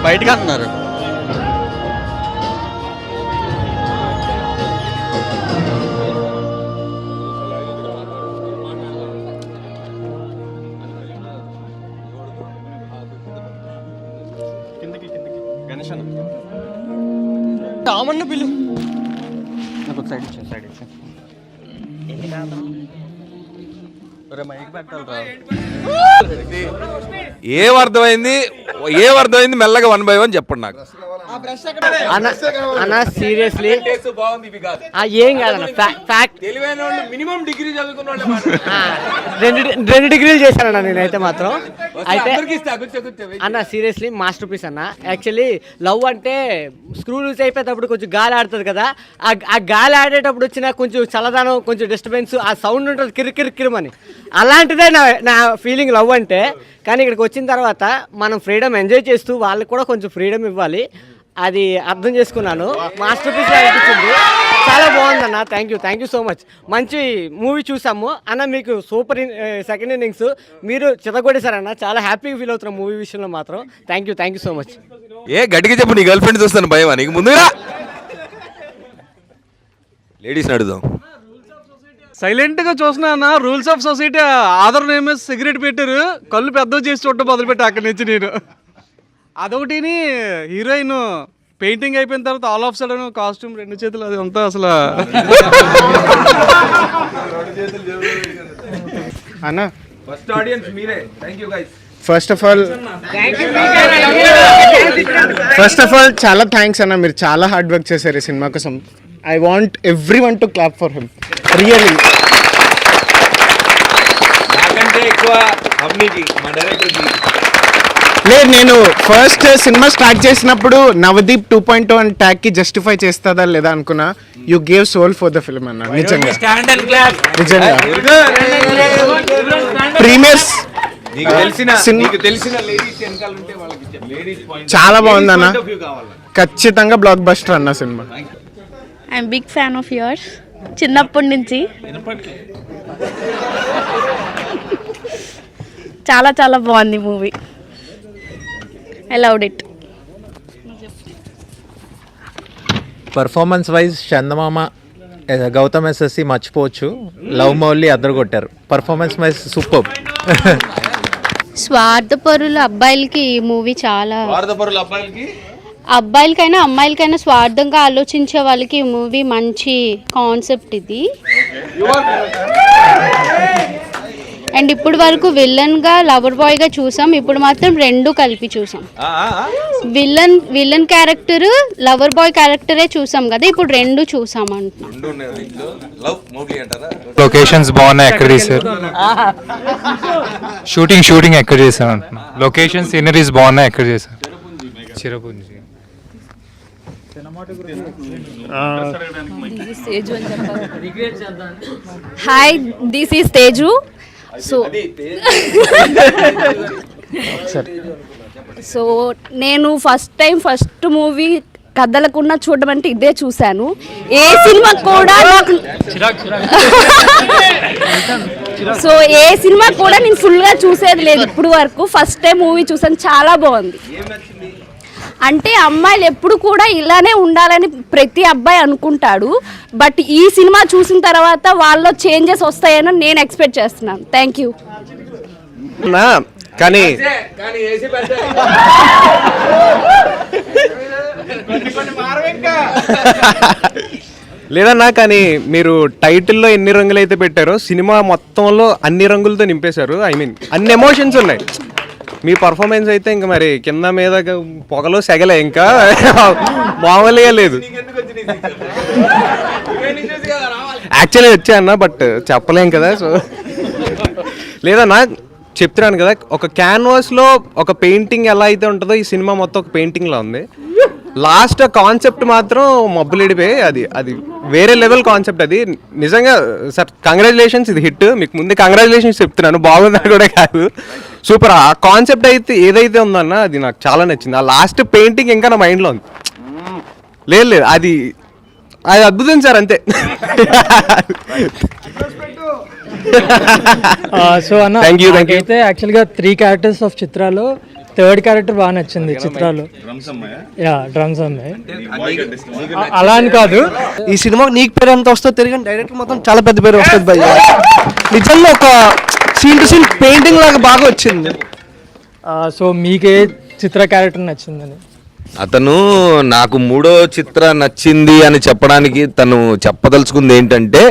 బయటకు అంటున్నారు. రామన్న పిల్లు సైడ్ ఇచ్చాను సైడ్ ఇచ్చాను. ఏమర్థమైంది మెల్లగా 1 by 1 చెప్పండి నాకు. అన్న సీరియస్లీ ఏం కాదన్న ఫ్యాక్ట్. రెండు డిగ్రీలు చేశానన్న నేనైతే మాత్రం. అయితే అన్న సీరియస్లీ మాస్టర్ పీస్ అన్న. యాక్చువల్లీ లవ్ అంటే స్క్రూ లూజ్ అయిపోయేటప్పుడు కొంచెం గాలి ఆడుతుంది కదా, ఆ గాలి ఆడేటప్పుడు వచ్చిన కొంచెం చల్లదనం, కొంచెం డిస్టర్బెన్స్, ఆ సౌండ్ ఉంటుంది కిరికిరికిరమని. అలాంటిదే నా ఫీలింగ్ లవ్ అంటే. కానీ ఇక్కడికి వచ్చిన తర్వాత మనం ఫ్రీడమ్ ఎంజాయ్ చేస్తూ వాళ్ళకి కూడా కొంచెం ఫ్రీడమ్ ఇవ్వాలి, అది అర్థం చేసుకున్నాను. మాస్టర్ పీస్ అనిపించింది, చాలా బాగుందన్న. Thank you so much. మంచి మూవీ చూసాము అన్న. మీకు సూపర్ సెకండ్ ఇన్నింగ్స్ మీరు చితగొడేశారన్న. చాలా హ్యాపీగా ఫీల్ అవుతున్నాం మూవీ విషయంలో మాత్రం. Thank you so much. గట్టిగా చెప్పు, నీ గర్ల్ ఫ్రెండ్ చూస్తాను భయమా నీకు? ముందుగా లేడీస్ని అడుగుదాం. సైలెంట్గా చూసినా rules of society Aadhaar name cigarette పెట్టారు, కళ్ళు పెద్దవి చేసి చూడటం మొదలుపెట్టా అక్కడి నుంచి నేను. అదొకటిని హీరోయిన్ పెయింటింగ్ అయిపోయిన తర్వాత ఆల్ ఆఫ్ సడన్ కాస్ట్యూమ్ 2 చేతులు, అది అంతా అసలు అన్న. ఫస్ట్ ఆడియన్స్ మీరే. Thank you guys. First of all చాలా థ్యాంక్స్ అన్న. మీరు చాలా హార్డ్ వర్క్ చేశారు ఈ సినిమా కోసం. I want everyone to clap for him. Really. నాకంటే ఎక్కువ అమ్నికి మా డైరెక్టర్కి. లేదు, నేను ఫస్ట్ సినిమా స్టార్ట్ చేసినప్పుడు నవదీప్ 2.0 అని ట్యాగ్కి జస్టిఫై చేస్తుందా లేదా అనుకున్నా. You gave soul for the film అన్న. నిజంగా ప్రీమియర్స్ చాలా బాగుందన్న. ఖచ్చితంగా బ్లాక్ బస్టర్ అన్న cinema. I'm big fan of yours చిన్నప్పటి నుంచి. చాలా చాలా బాగుంది movie. I loved it. Performance wise Chandamama, Gautam SSC మర్చిపోవచ్చు. లవ్ మౌలి అద్దరు కొట్టారు. Performance wise super. స్వార్థపరుల అబ్బాయిలకి ఈ మూవీ చాలా, అబ్బాయిలకైనా అమ్మాయిలకైనా స్వార్థంగా ఆలోచించే వాళ్ళకి ఈ మూవీ మంచి కాన్సెప్ట్ ఇది. అండ్ ఇప్పుడు వరకు విలన్గా లవర్ బాయ్గా చూసాం, ఇప్పుడు మాత్రం రెండు కలిపి చూసాం. విలన్ క్యారెక్టర్ లవర్ బాయ్ క్యారెక్టరే చూసాం కదా, ఇప్పుడు రెండు చూసాం అంటున్నాం. లొకేషన్స్ బాగున్నాయి, ఎక్కడ తీసారు? షూటింగ్ ఎక్కడ చేశారు అంటున్నా. లొకేషన్ సీనరీస్ బాగున్నాయి, ఎక్కడ చేశారు? Cherrapunji. Hi, this is Teju. So నేను ఫస్ట్ మూవీ కథలకున్న చూడడం అంటే ఇదే చూశాను. ఏ సినిమా కూడా నాకు ఏ సినిమా కూడా నేను ఫుల్గా చూసేది లేదు ఇప్పుడు వరకు. ఫస్ట్ టైం మూవీ చూసాను, చాలా బాగుంది. అంటే అమ్మాయిలు ఎప్పుడు కూడా ఇలానే ఉండాలని ప్రతి అబ్బాయి అనుకుంటాడు, బట్ ఈ సినిమా చూసిన తర్వాత వాళ్ళలో చేంజెస్ వస్తాయని నేను ఎక్స్పెక్ట్ చేస్తున్నాను. Thank you. కానీ లేదన్నా, కానీ మీరు టైటిల్లో ఎన్ని రంగులు అయితే పెట్టారో సినిమా మొత్తంలో అన్ని రంగులతో నింపేశారు. ఐ మీన్ అన్ని ఎమోషన్స్ ఉన్నాయి. మీ పర్ఫార్మెన్స్ అయితే ఇంకా మరి కింద మీద పొగలో సెగలే, ఇంకా మామూలుగా లేదు. యాక్చువల్లీ వచ్చా అన్న, బట్ చెప్పలేం కదా. సో లేదన్నా, చెప్తున్నాను కదా, ఒక క్యాన్వాస్లో ఒక పెయింటింగ్ ఎలా అయితే ఉంటుందో ఈ సినిమా మొత్తం ఒక పెయింటింగ్లా ఉంది. లాస్ట్ కాన్సెప్ట్ మాత్రం మబ్బులిడిపోయి అది వేరే లెవెల్ కాన్సెప్ట్. అది నిజంగా సార్ కంగ్రాచులేషన్స్, ఇది హిట్. మీకు ముందే కంగ్రాచులేషన్స్ చెప్తున్నాను, బాగుందని కూడా కాదు, సూపర్. ఆ కాన్సెప్ట్ అయితే ఏదైతే ఉందన్న అది నాకు చాలా నచ్చింది. ఆ లాస్ట్ పెయింటింగ్ ఇంకా నా మైండ్లో ఉంది. లేదు అది అద్భుతం సార్, అంతే. సో అన్న అయితే యాక్చువల్గా 3 క్యారెక్టర్స్ ఆఫ్ చిత్రాలో థర్డ్ క్యారెక్టర్ బాగా నచ్చింది చిత్రాలు. యా, డ్రమ్స్ అమ్మాయి అలా అని కాదు. ఈ సినిమా నీకు పేరు ఎంత వస్తుందో తెలియని డైరెక్టర్ మొత్తం చాలా పెద్ద పేరు వస్తుంది భయ్య. నిజంగా ఒక సీన్ టు సీన్ పెయింటింగ్ లాగా బాగా వచ్చింది. సో మీకే చిత్ర క్యారెక్టర్ నచ్చిందని? అతను నాకు 3వ చిత్ర నచ్చింది అని చెప్పడానికి తను చెప్పదలుచుకుంది ఏంటంటే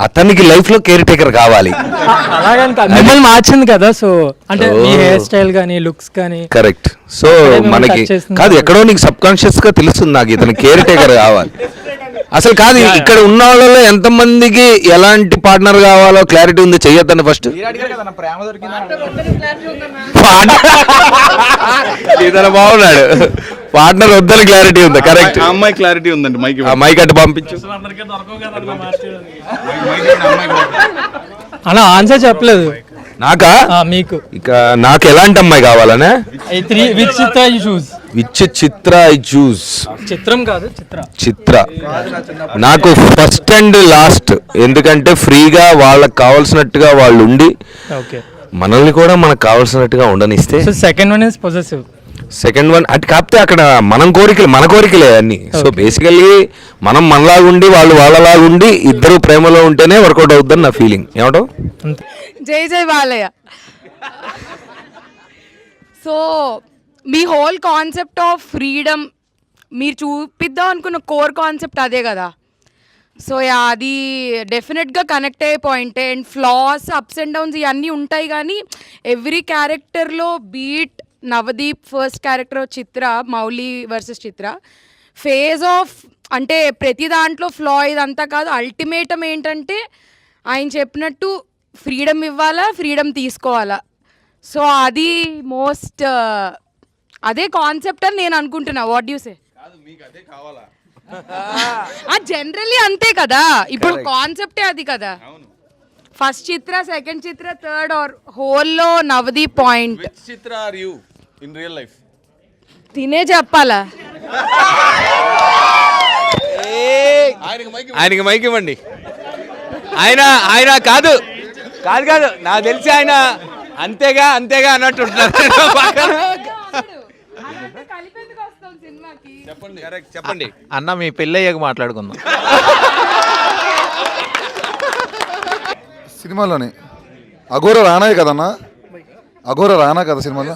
అతనికి లైఫ్ లో కేర్ టేకర్ కావాలి. అలాగని కాదు, మిమ్మల్ని మార్చింది కదా. సో అంటే మీ హెయిర్ స్టైల్ కానీ లుక్స్ కానీ. కరెక్ట్. సో మనకి కాదు, ఎక్కడో నీకు సబ్ కాన్షియస్ గా తెలుస్తుంది నాకు ఇతను కేర్ టేకర్ కావాలి. అసలు కాదు, ఇక్కడ ఉన్న వాళ్ళలో ఎంతమందికి ఎలాంటి పార్ట్నర్ కావాలో క్లారిటీ ఉంది. చెయ్యొద్దని ఫస్ట్ బాగున్నాడు, పార్ట్నర్ వద్దని క్లారిటీ ఉంది. కరెక్ట్, అమ్మాయి క్లారిటీ ఉందండి. మైక్ అటు పంపించు. అలా ఆన్సర్ చెప్పలేదు నాకా? మీకు ఇక నాకు ఎలాంటి అమ్మాయి కావాలనే? Which Chitra you choose? Which Chitra I choose? చిత్రం కాదు, చిత్ర. నాకు ఫస్ట్ అండ్ లాస్ట్, ఎందుకంటే ఫ్రీగా వాళ్ళకి కావాల్సినట్టుగా వాళ్ళు ఉండి మనల్ని కూడా మనకు కావాల్సినట్టుగా ఉండనిస్తే. Second one is possessive. Second one అంటే కాకపోతే అక్కడ మన కోరికలే అన్ని. సో బేసికల్లీ మనం మనలాగుండి వాళ్ళు వాళ్ళలాగుండి ఇద్దరు ప్రేమలో ఉంటేనే వర్కౌట్ అవుతుందని నా ఫీలింగ్. ఏమంటావు? జై జై Balayya. So me whole concept of freedom మీరు చూపిద్దాం అనుకున్న కోర్ కాన్సెప్ట్ అదే కదా. సో అది డెఫినెట్గా కనెక్ట్ అయ్యే పాయింటే. And floss, ups and downs ఇవన్నీ ఉంటాయి, కానీ ఎవ్రీ క్యారెక్టర్లో beat Navdeep first character Chitra, Mouli versus Chitra, phase of అంటే ప్రతి దాంట్లో ఫ్లా ఇదంతా కాదు. అల్టిమేటం ఏంటంటే ఆయన చెప్పినట్టు ఫ్రీడమ్ ఇవ్వాలా, ఫ్రీడమ్ తీసుకోవాలా. సో అది మోస్ట్ అదే కాన్సెప్ట్ అని నేను అనుకుంటున్నా. What you say? జనరల్లీ అంతే కదా, ఇప్పుడు కాన్సెప్టే అది కదా. First Chitra, second Chitra, third or హోల్లో Navdeep point. Chitra are you in real life? తినే చెప్పాలా? ఆయనకి మైక్ ఇవ్వండి. ఆయన కాదు నాకు తెలిసి ఆయన అంతేగా అన్నట్టు చెప్పండి. అన్న మీ పెళ్ళయ్యాక మాట్లాడుకుందాం. సినిమాలోనే అఘోర రానాయి కదన్నా, అఘోర రానా కదా సినిమాలో.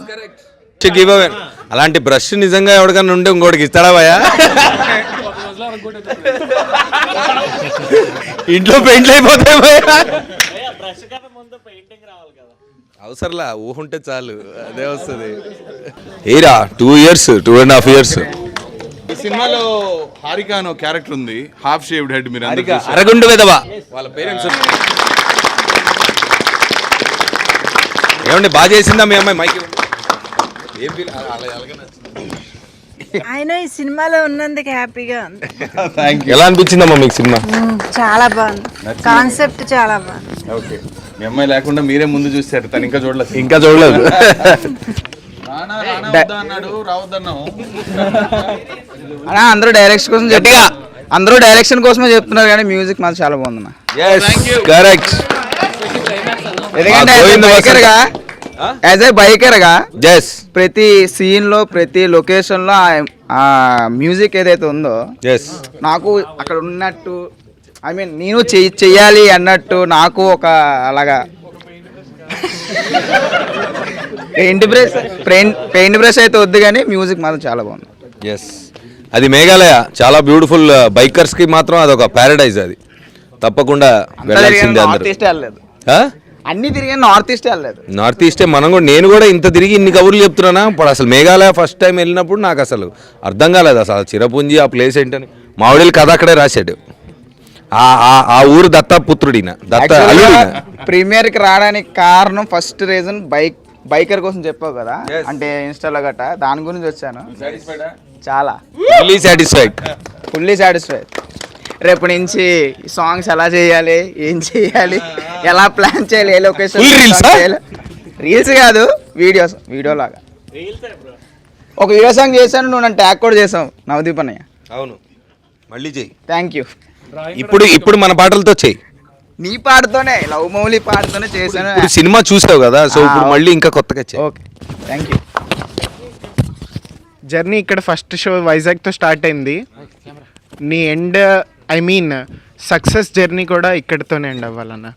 అలాంటి బ్రష్ నిజంగా ఎవరికన్నా ఉంటే ఇంకోటికి ఇస్తాడా భయ్యా? ఇంట్లో పెయింట్లు అయిపోతాయి భయ్యా. అవసరంలా, ఊహుంటే చాలు, అదే వస్తుంది. ఏరా 2 years 2.5 years. ఈ సినిమాలో హారిక అనే క్యారెక్టర్ ఉంది, హాఫ్ షేవ్డ్ హెడ్. మీరు అరగుండు విధవా, వాళ్ళ పేరెంట్స్. ఏమండి బాగా చేసిందా మీ అమ్మాయి? మైక్ ఏం ఫీల్? ఆయన ఈ సినిమాలో ఉన్నందుకు హ్యాపీగా ఉంది. ఎలా అనిపించిందమ్మా మీకు సినిమా? చాలా బాగుంది, కాన్సెప్ట్ చాలా బాగుంది. ఓకే, మీ అమ్మాయి లేకుండా మీరే ముందు చూస్తారు, తను ఇంకా చూడలేదు. ఇంకా చూడలేదు. అందరూ డైరెక్షన్ కోసం అందరూ డైరెక్షన్ కోసమే చెప్తున్నారు, కానీ మ్యూజిక్ మాత్రం చాలా బాగుంది. యాజ్ ఏ బైకర్ గా ప్రతి సీన్ లో, ప్రతి లొకేషన్ లో ఆ మ్యూజిక్ ఏదైతే ఉందో నాకు అక్కడ ఉన్నట్టు, ఐ మీన్ నేను చెయ్యాలి అన్నట్టు నాకు ఒక అలాగా పెయింట్ బ్రష్ అయితే వద్దు, కానీ మ్యూజిక్ మాత్రం చాలా బాగుంది. అది మేఘాలయ చాలా బ్యూటిఫుల్, బైకర్స్కి మాత్రం అదొక ప్యారడైజ్. అది తప్పకుండా వెళ్ళాల్సిందే అందరూ. నార్త్ ఈస్ట్ వెళ్ళలేదు, అన్ని తిరిగి నార్త్ ఈస్ట్ వెళ్ళలేదు. నార్త్ ఈస్టే మనం కూడా, నేను కూడా ఇంత తిరిగి ఇన్ని కబుర్లు చెప్తున్నానా. ఇప్పుడు అసలు మేఘాలయ ఫస్ట్ టైం వెళ్ళినప్పుడు నాకు అసలు అర్థం కాలేదు అసలు చిరపుంజి ఆ ప్లేస్ ఏంటని. మావిడీలు కథ అక్కడే రాశాడు. ఆ ఊరు దత్తపుత్రుడిన, దత్త అల్లుడిన. ప్రీమియర్కి రావడానికి కారణం ఫస్ట్ రీజన్ బైకర్ కోసం చెప్పావు కదా, అంటే ఇన్స్టాలో గట్ట దాని గురించి వచ్చాను. చాలా ఫుల్లీ సాటిస్ఫైడ్. రేపు నుంచి సాంగ్స్ ఎలా చేయాలి, ఏం చేయాలి, ఎలా ప్లాన్ చేయాలి, ఏ లొకేషన్ చేయాలి. రీల్స్ కాదు, వీడియో లాగా. ఒక వీడియో సాంగ్ చేశాను, నువ్వు నన్ను ట్యాగ్ కూడా చేసావు, నవదీప్ అన్నయ్య. అవును, మళ్ళీ చెయ్యి. Thank you. ఇప్పుడు మన పాటలతో చెయ్యి. నీ పాటతోనే, లవ్ మౌలి పాటతోనే చేశాను. సినిమా చూసావు కదా, సో ఇప్పుడు మళ్ళీ ఇంకా కొత్తగా చెయ్యి. Okay, thank you. జర్నీ ఇక్కడ ఫస్ట్ షో వైజాగ్తో స్టార్ట్ అయింది. నీ ఎండ్ సక్సెస్ జర్నీ కూడా ఇక్కడితోనే ఎండ్ అవ్వాలన్న.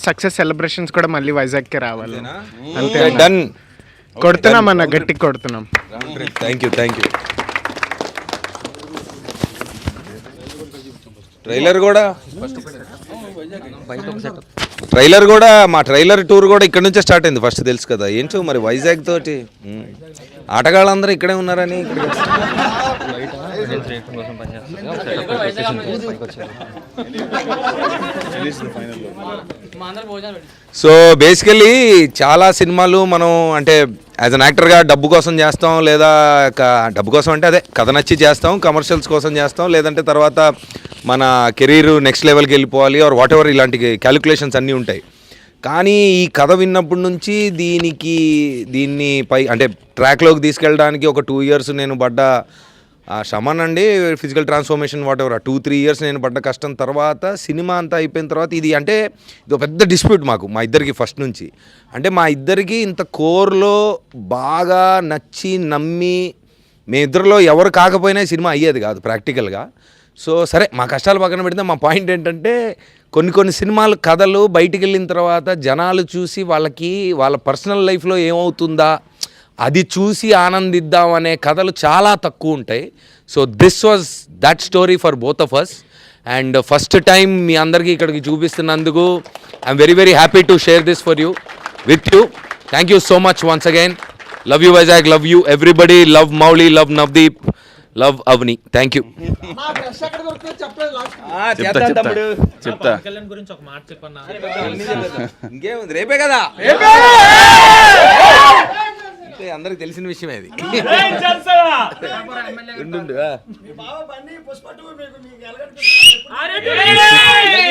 సక్సెస్ సెలబ్రేషన్స్ కూడా మళ్ళీ వైజాగ్కి రావాలి. అంతే, డన్. కొడుతున్నాం అన్న, గట్టికి కొడుతున్నాం. Thank you. ట్రైలర్ కూడా మా ట్రైలర్ టూర్ కూడా ఇక్కడ నుంచే స్టార్ట్ అయింది ఫస్ట్, తెలుసు కదా. ఏంటో మరి వైజాగ్ తోటి ఆటగాళ్ళందరూ ఇక్కడే ఉన్నారని సో బేసికలీ చాలా సినిమాలు మనం అంటే యాజ్ అన్ యాక్టర్గా డబ్బు కోసం చేస్తాం, లేదా డబ్బు కోసం అంటే అదే కథ నచ్చి చేస్తాం, కమర్షియల్స్ కోసం చేస్తాం, లేదంటే తర్వాత మన కెరీర్ నెక్స్ట్ లెవెల్కి వెళ్ళిపోవాలి ఆర్ వాట్ ఎవర్, ఇలాంటి క్యాలిక్యులేషన్స్ అన్నీ ఉంటాయి. కానీ ఈ కథ విన్నప్పటి నుంచి దీన్ని అంటే ట్రాక్లోకి తీసుకెళ్ళడానికి ఒక 2 years నేను పడ్డ శ్రమనండి, physical transformation whatever, 2-3 years నేను పడ్డ కష్టం తర్వాత సినిమా అంతా అయిపోయిన తర్వాత ఇది ఒక పెద్ద డిస్ప్యూట్ మా ఇద్దరికి ఫస్ట్ నుంచి. అంటే మా ఇద్దరికి ఇంత కోర్లో బాగా నచ్చి నమ్మి మేమిద్దరిలో ఎవరు కాకపోయినా సినిమా అయ్యేది కాదు ప్రాక్టికల్గా. సో సరే, మా కష్టాలు పక్కన పెడితే మా పాయింట్ ఏంటంటే కొన్ని సినిమాలు కథలు బయటికి వెళ్ళిన తర్వాత జనాలు చూసి వాళ్ళ పర్సనల్ లైఫ్లో ఏమవుతుందా అది చూసి ఆనందిద్దాం అనే కథలు చాలా తక్కువ ఉంటాయి. So this was that story for both of us. And first time మీ అందరికీ ఇక్కడికి చూపిస్తున్నందుకు I'm very very happy to share this for you with you. Thank you so much once again. Love you Vizag, love you everybody, love Mouli, love Navdeep, love Avani. Thank you. చెప్తా ఇంకేముంది, రేపే కదా, అందరికి తెలిసిన విషయమే అది.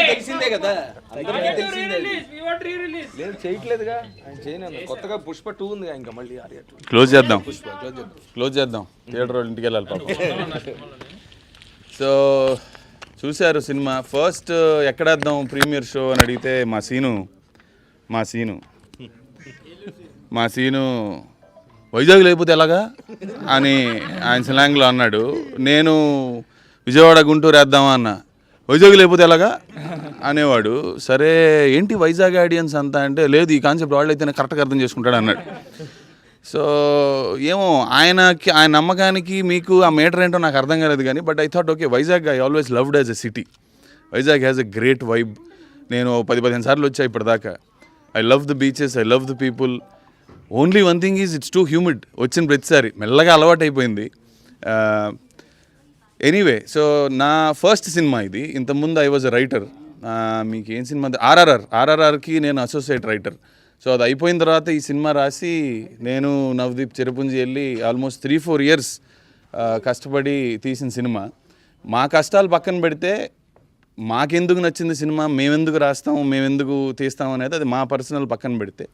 తెలిసిందే కదా, లేదు చేయట్లేదుగా, కొత్తగా పుష్ప 2 ఉంది ఇంకా, మళ్ళీ క్లోజ్ చేద్దాం థియేటర్ వాళ్ళు ఇంటికి వెళ్ళాలి పాపం. సో చూశారు సినిమా. ఫస్ట్ ఎక్కడేద్దాం ప్రీమియర్ షో అని అడిగితే మా సీను వైజాగ్ లేకపోతే ఎలాగా అని ఆయన స్లాంగ్లో అన్నాడు. నేను విజయవాడ గుంటూరు వేద్దామా అన్న, వైజాగ్ లేకపోతే ఎలాగా అనేవాడు. సరే ఏంటి వైజాగ్ ఆడియన్స్ అంతా అంటే, లేదు ఈ కాన్సెప్ట్ వాళ్ళు అయితేనే కరెక్ట్గా అర్థం చేసుకుంటాడు అన్నాడు. సో ఏమో ఆయన నమ్మకానికి మీకు ఆ మీటర్ ఏంటో నాకు అర్థం కాలేదు కానీ, but I thought okay, Vizag I always loved as a city. Vizag has a great vibe. నేను 10-15 సార్లు వచ్చా ఇప్పటిదాకా. I love the beaches, I love the people. Only one thing is it's two humid. వచ్చిన ప్రతిసారి మెల్లగా అలవాటు అయిపోయింది. ఎనీవే, సో నా ఫస్ట్ సినిమా ఇది. ఇంతకుముందు ఐ వాజ్ అ రైటర్. మీకు ఏం సినిమా, ఆర్ఆర్ఆర్కి నేను అసోసియేట్ రైటర్. సో అది అయిపోయిన తర్వాత ఈ సినిమా రాసి నేను నవదీప్ చిరపుంజి వెళ్ళి ఆల్మోస్ట్ 3-4 years కష్టపడి తీసిన సినిమా. మా కష్టాలు పక్కన పెడితే మాకెందుకు నచ్చింది సినిమా, మేమెందుకు రాస్తాం, మేమెందుకు తీస్తాం అనేది అది మా పర్సనల్ పక్కన పెడితే,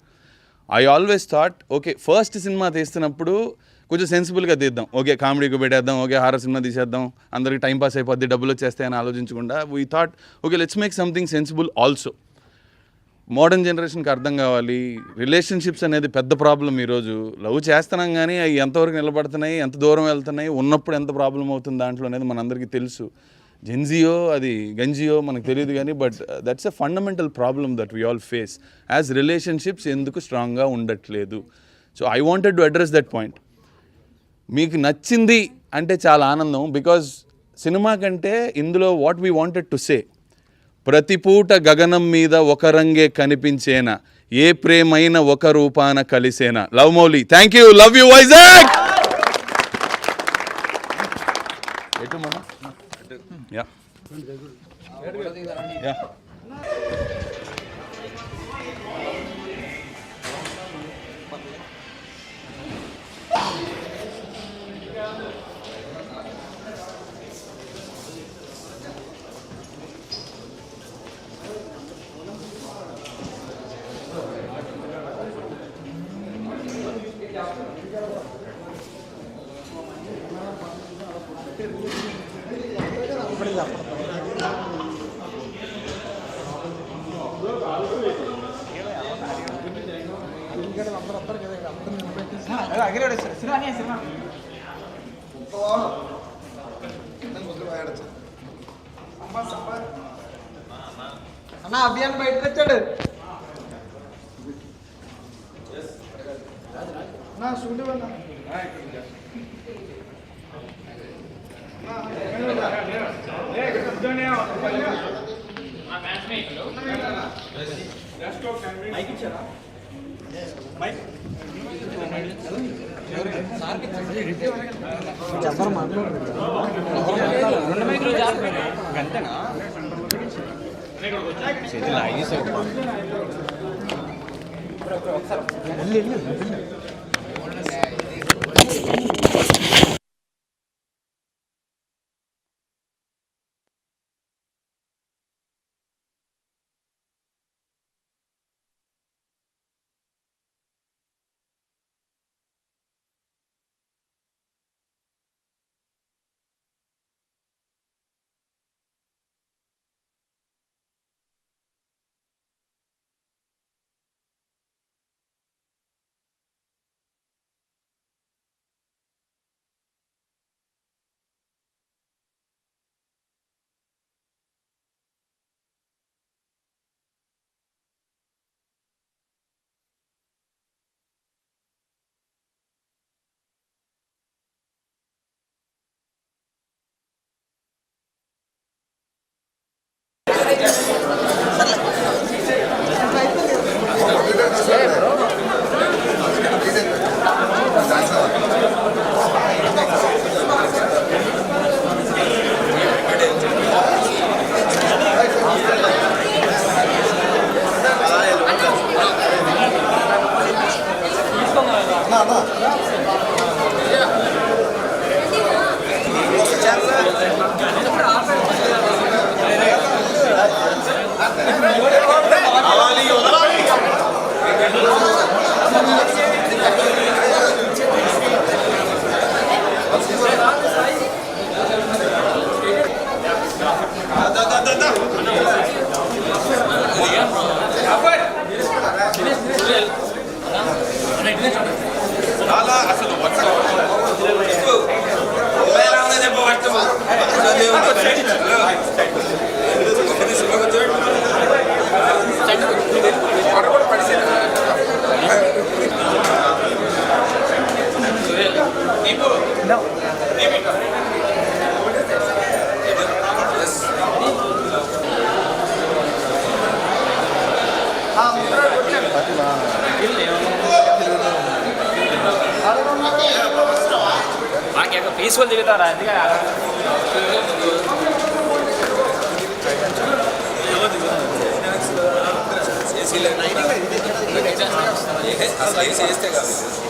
I always thought okay first cinema తీస్తున్నప్పుడు కొంచెం సెన్సిబుల్గా తీద్దాం. ఓకే కామెడీకి పెట్టేద్దాం, ఓకే హారర్ సినిమా తీసేద్దాం, అందరికి టైంపాస్ అయిపోద్ది, డబ్బులు వచ్చేస్తాయని ఆలోచించకుండా we thought okay let's make something sensible also. Modern జనరేషన్కి అర్థం కావాలి, రిలేషన్షిప్స్ అనేది పెద్ద ప్రాబ్లం. ఈరోజు లవ్ చేస్తున్నాం కానీ అవి ఎంతవరకు నిలబడుతున్నాయి, ఎంత దూరం వెళ్తున్నాయి, ఉన్నప్పుడు ఎంత ప్రాబ్లం అవుతుంది దాంట్లో అనేది మనందరికీ తెలుసు. జెన్జియో అది గంజియో మనకు తెలియదు కానీ, but that's a fundamental problem that we all face as relationships ఎందుకు స్ట్రాంగ్గా ఉండట్లేదు. So I wanted to address that point. మీకు నచ్చింది అంటే చాలా ఆనందం. బికాజ్ సినిమా కంటే ఇందులో what we wanted to say, ప్రతి పూట గగనం మీద ఒక రంగే కనిపించేనా, ఏ ప్రేమైన ఒక రూపాన కలిసేనా. Love Mouli, thank you, love you Vizag. అన్న అభియాన్ బయటకు వచ్చాడు. పీస్ఫుల్ దిగుతారా? చేస్తే కాదు